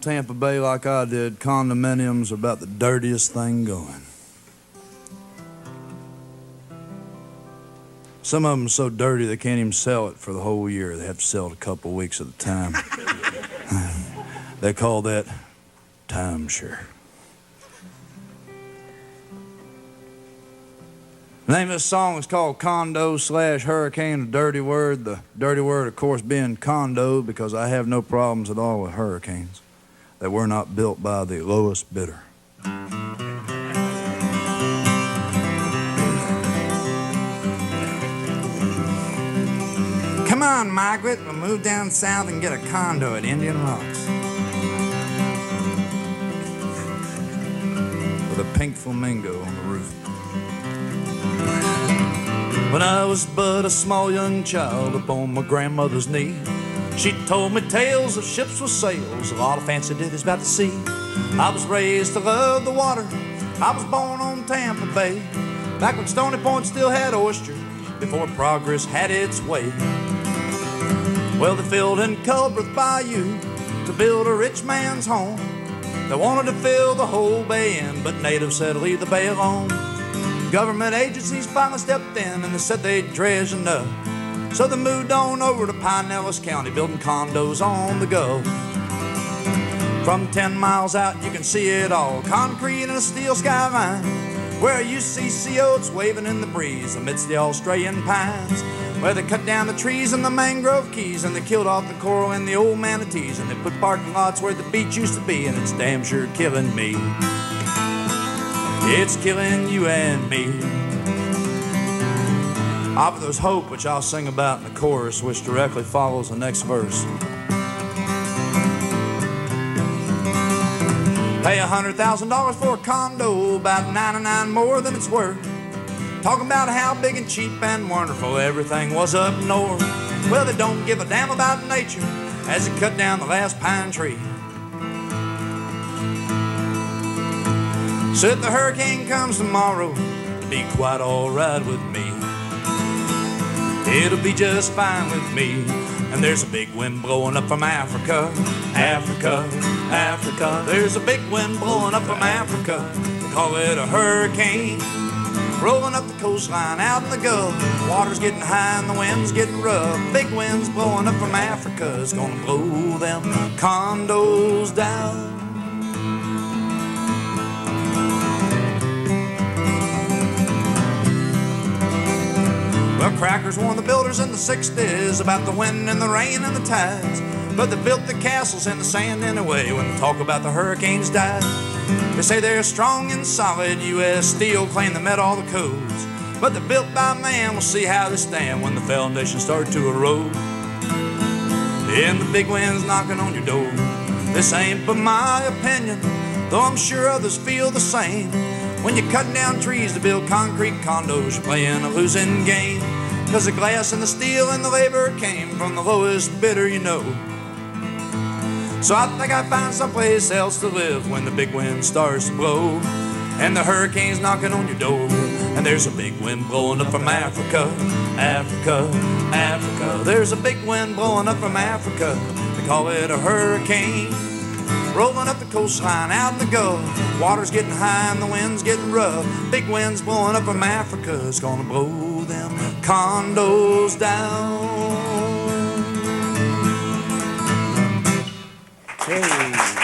Tampa Bay like I did, condominiums are about the dirtiest thing going. Some of them are so dirty they can't even sell it for the whole year. They have to sell it a couple weeks at a time. They call that timeshare. The name of this song is called Condo / Hurricane, a dirty word. The dirty word, of course, being condo, because I have no problems at all with hurricanes. They were not built by the lowest bidder. Come on, Margaret, we'll move down south and get a condo at Indian Rocks. With a pink flamingo on the roof. When I was but a small young child upon my grandmother's knee, she told me tales of ships with sails, a lot of fancy ditties about the sea. I was raised to love the water, I was born on Tampa Bay, back when Stony Point still had oysters, before progress had its way. Well, they filled in Culbreth Bayou to build a rich man's home. They wanted to fill the whole bay in, but natives said leave the bay alone. Government agencies finally stepped in and they said they'd dredge enough. So they moved on over to Pinellas County, building condos on the go. From 10 miles out you can see it all, concrete and a steel skyline, where you see sea oats waving in the breeze amidst the Australian pines, where they cut down the trees and the mangrove keys, and they killed off the coral and the old manatees, and they put parking lots where the beach used to be, and it's damn sure killing me. It's killing you and me. But there's hope, which I'll sing about in the chorus, which directly follows the next verse. Pay $100,000 for a condo, about 99 more than it's worth. Talking about how big and cheap and wonderful everything was up north. Well, they don't give a damn about nature as they cut down the last pine tree. So if the hurricane comes tomorrow, it'll be quite alright with me. It'll be just fine with me. And there's a big wind blowing up from Africa, Africa, Africa. There's a big wind blowing up from Africa, they call it a hurricane. Rolling up the coastline out in the Gulf, the water's getting high and the wind's getting rough. Big winds blowing up from Africa, it's gonna blow them condos down. Well, crackers warned the builders in the 60s about the wind and the rain and the tides, but they built the castles in the sand anyway when they talk about the hurricanes died. They say they're strong and solid, U.S. steel, claim they met all the codes, but they're built by man, we'll see how they stand when the foundation starts to erode. And the big wind's knocking on your door. This ain't but my opinion, though I'm sure others feel the same. When you're cutting down trees to build concrete condos, you're playing a losing game, 'cause the glass and the steel and the labor came from the lowest bidder you know. So I think I'd find someplace else to live when the big wind starts to blow, and the hurricane's knocking on your door, and there's a big wind blowing up from Africa, Africa, Africa. There's a big wind blowing up from Africa, they call it a hurricane. Rolling up the coastline out in the Gulf, water's getting high and the wind's getting rough. Big winds blowing up from Africa, it's gonna blow them condos down. Hey.